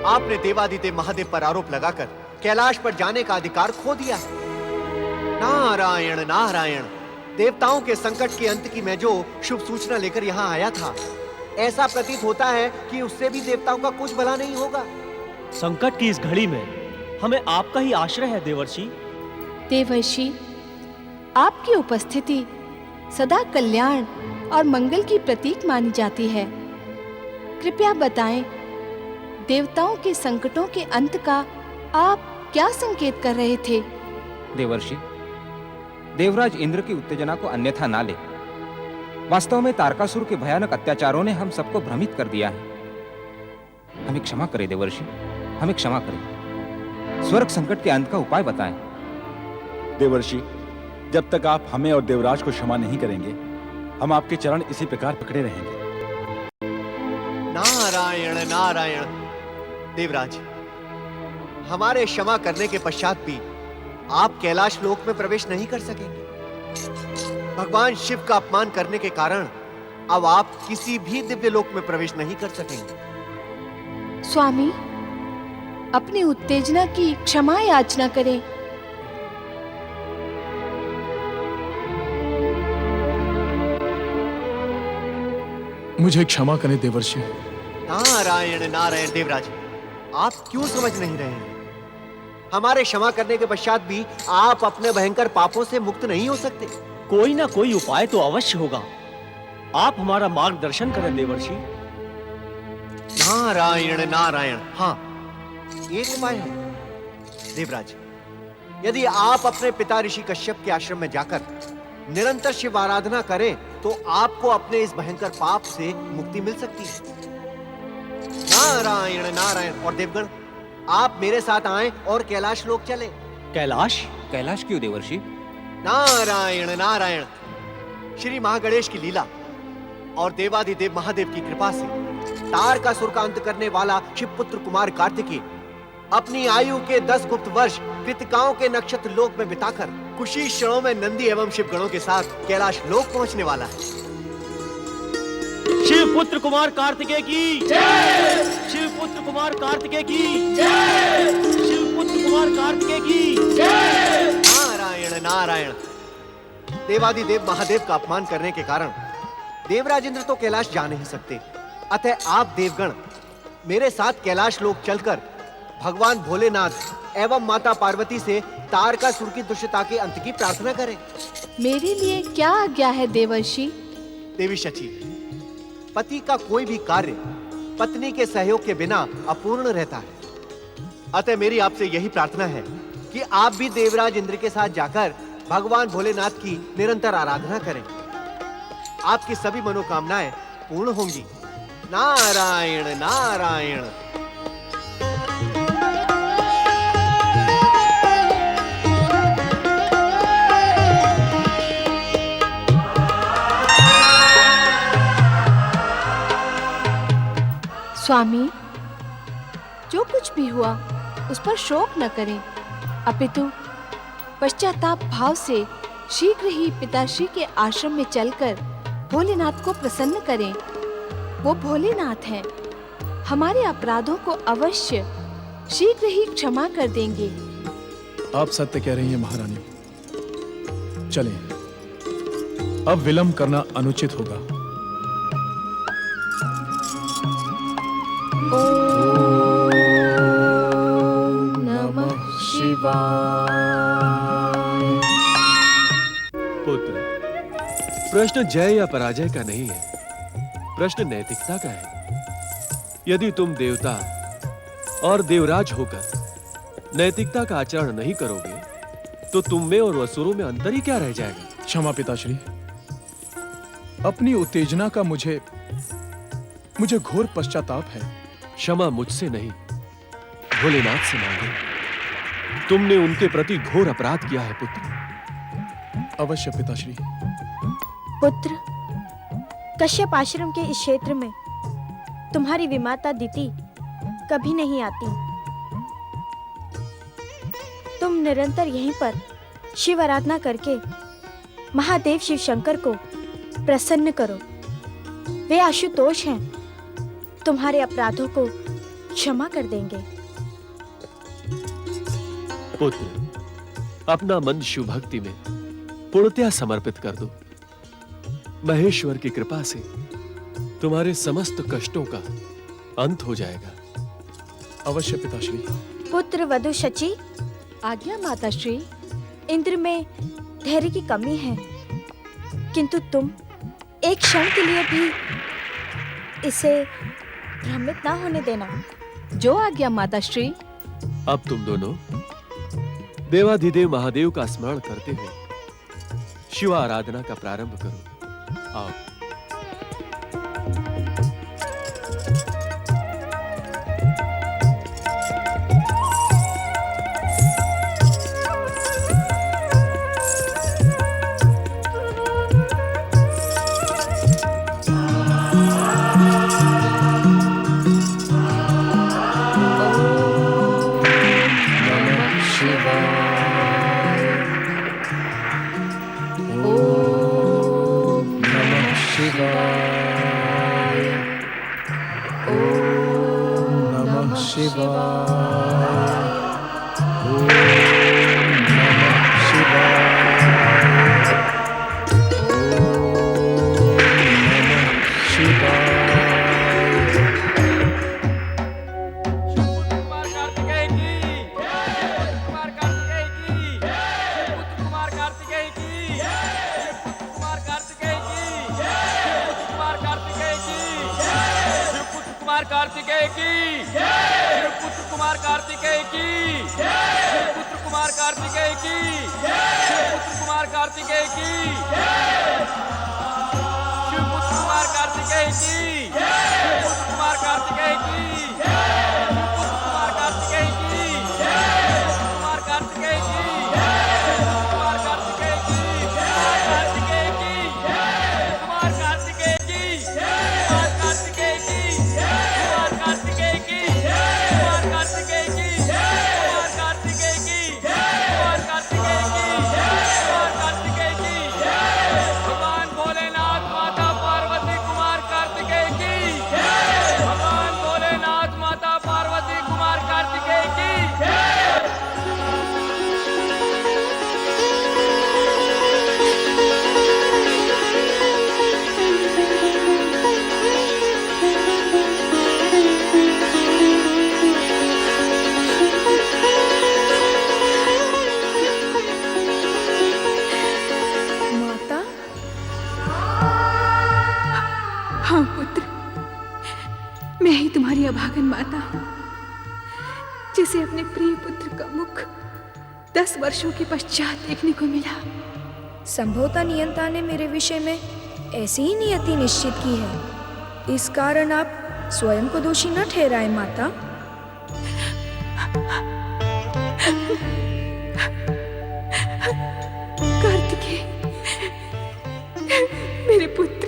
आपने देवादिदेव महादेव पर आरोप लगाकर कैलाश पर जाने का अधिकार खो दिया। नारायण नारायण। देवताओं के संकट के अंत की मैं जो शुभ सूचना लेकर यहाँ आया था, ऐसा प्रतीत होता है कि उससे भी देवताओं का कुछ भला नहीं होगा। संकट की इस घड़ी में हमें आपका ही आश्रय है देवर्षि। देवर्षि, आपकी उपस्थिति सदा कल्याण और मंगल की प्रतीक मानी जाती है। कृपया बताएं, देवताओं के संकटों के अंत का आप क्या संकेत कर रहे थे? देवर्षि, देवराज इंद्र की उत्तेजना को अन्यथा ना ले। वास्तव में तारकासुर के भयानक अत्याचारों ने हम सबको भ्रमित कर दिया है। हमें क्षमा करें देवर्षि, हमें क्षमा करें। स्वर्ग संकट के अंत का उपाय बताएं। देवर्षि, जब तक आप हमें और देवराज को क्षमा नहीं करेंगे, हम आपके चरण इसी प्रकार पकड़े रहेंगे। नारायण नारायण। देवराज, हमारे क्षमा करने के पश्चात भी आप कैलाश लोक में प्रवेश नहीं कर सकेंगे। भगवान शिव का अपमान करने के कारण अब आप किसी भी दिव्य लोक में प्रवेश नहीं कर सकेंगे। स्वामी, अपनी उत्तेजना की क्षमा याचना करें। मुझे क्षमा करें देवर्षि। नारायण नारायण। देवराज, आप क्यों समझ नहीं रहे हैं? हमारे क्षमा करने के पश्चात भी आप अपने भयंकर पापों से मुक्त नहीं हो सकते। कोई ना कोई उपाय तो अवश्य होगा। आप हमारा मार्गदर्शन करें देवर्षि। नारायण नारायण। हाँ, एक उपाय है देवराज। यदि आप अपने पिता ऋषि कश्यप के आश्रम में जाकर निरंतर शिव आराधना करें तो आपको अपने इस भयंकर पाप से मुक्ति मिल सकती है। नारायण नारायण। और देवगण, आप मेरे साथ आएं और कैलाश लोक चलें। कैलाश? कैलाश क्यों देवर्षि? नारायण नारायण। श्री महागणेश की लीला और देवादिदेव महादेव की कृपा से तारकासुर का अंत करने वाला शिवपुत्र कुमार कार्तिकेय अपनी आयु के 10 गुप्त वर्ष कृतिकाओं के नक्षत्र लोक में बिताकर खुशी क्षणों में नंदी एवं शिवगणों के साथ कैलाश लोक पहुंचने वाला है। शिवपुत्र कुमार कार्तिकेय की जय! शिवपुत्र कुमार कार्तिकेय की जय! शिवपुत्र कुमार कार्तिकेय की जय! नारायण नारायण। देवादिदेव महादेव का अपमान करने के कारण देवराज इंद्र तो कैलाश जा नहीं सकते। अतः आप देवगण मेरे साथ कैलाश लोक चलकर भगवान भोलेनाथ एवं माता पार्वती से तारकासुर की दुष्टता के अंत की प्रार्थना करें। मेरे लिए क्या आज्ञा है देवर्षि? देवी शची, पति का कोई भी कार्य पत्नी के सहयोग के बिना अपूर्ण रहता है। अतः मेरी आपसे यही प्रार्थना है कि आप भी देवराज इंद्र के साथ जाकर भगवान भोलेनाथ की निरंतर आराधना करें। आपकी सभी मनोकामनाएं पूर्ण होंगी। नारायण नारायण। स्वामी, जो कुछ भी हुआ उस पर शोक न करें, अपितु पश्चाताप भाव से शीघ्र ही पिताश्री के आश्रम में चलकर भोलेनाथ को प्रसन्न करें। वो भोलेनाथ हैं, हमारे अपराधों को अवश्य शीघ्र ही क्षमा कर देंगे। आप सत्य कह रही हैं महारानी। चलें, अब विलंब करना अनुचित होगा। नमः शिवाय। पुत्र, प्रश्न जय या पराजय का नहीं है, प्रश्न नैतिकता का है। यदि तुम देवता और देवराज होकर नैतिकता का आचरण नहीं करोगे तो तुम में और असुरों में अंतर ही क्या रह जाएगा? क्षमा पिताश्री, अपनी उत्तेजना का मुझे घोर पश्चाताप है। क्षमा मुझसे नहीं, भोलेनाथ से मांगो। तुमने उनके प्रति घोर अपराध किया है पुत्र। अवश्य पिताश्री। पुत्र, कश्यप आश्रम के इस क्षेत्र में तुम्हारी विमाता दिति कभी नहीं आती। तुम निरंतर यहीं पर शिव आराधना करके महादेव शिव शंकर को प्रसन्न करो। वे आशुतोष हैं, तुम्हारे अपराधों को क्षमा कर देंगे। पुत्र, अपना मन शिव भक्ति में पूर्णतया समर्पित कर दो। महेश्वर की कृपा से तुम्हारे समस्त कष्टों का अंत हो जाएगा। अवश्य पिताश्री। पुत्र वधु शची। आज्ञा माताश्री। इंद्र में धैर्य की कमी है, किंतु तुम एक क्षण के लिए भी इसे भ्रमित ना होने देना। जो आज्ञा माताश्री। अब तुम दोनों देवाधिदेव महादेव का स्मरण करते हुए शिव आराधना का प्रारंभ करो। आओ। कार्तिकेय की शिवपुत्र कुमार कार्तिकेय की शिवपुत्र कुमार कार्तिकेय की शिवपुत्र कुमार कार्तिकेय की शिवपुत्र कुमार कार्तिकेय की शिवपुत्र कुमार कार्तिकेय की शिवपुत्र कुमार कार्तिकेय की कुमार कार्तिकेय की कुमार कार्तिकेय की कुमार कार्तिकेय की कुमार कार्तिकेय की कुमार कार्तिकेय की कुमार कार्तिकेय की कुमार कार्तिकेय की कुमार कार्तिकेय की कुमार कार्तिकेय की कुमार कार्तिकेय की भगवान भोलेनाथ माता पार्वती कुमार कार्तिकेय की अभागन माता हूँ जिसे अपने प्रिय पुत्र का मुख 10 वर्षों के पश्चात देखने को मिला। संभवतः नियंता ने मेरे विषय में ऐसी ही नियति निश्चित की है। इस कारण आप स्वयं को दोषी न ठहराए माता। कार्तिकेय, मेरे पुत्र,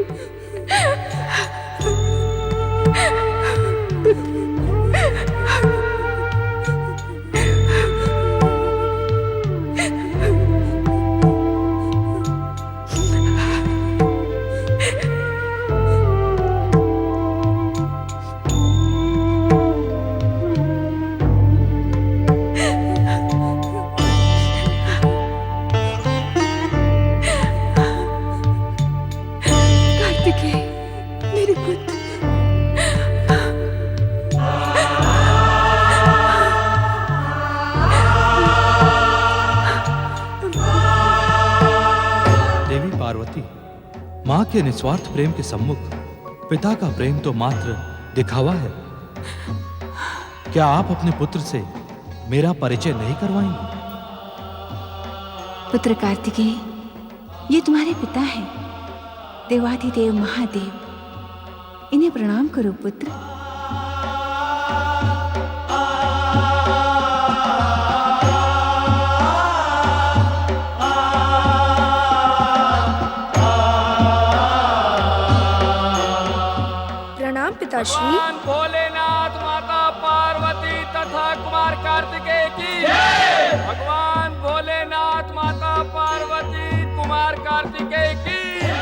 मां के निस्वार्थ प्रेम के सम्मुख पिता का प्रेम तो मात्र दिखावा है। क्या आप अपने पुत्र से मेरा परिचय नहीं करवाएंगे? पुत्र कार्तिकेय, ये तुम्हारे पिता हैं, देवाधिदेव महादेव। इन्हें प्रणाम करो पुत्र। पिताश्री। भगवान भोलेनाथ, माता पार्वती तथा कुमार कार्तिकेय की। भगवान भोलेनाथ, माता पार्वती, कुमार कार्तिकेय की।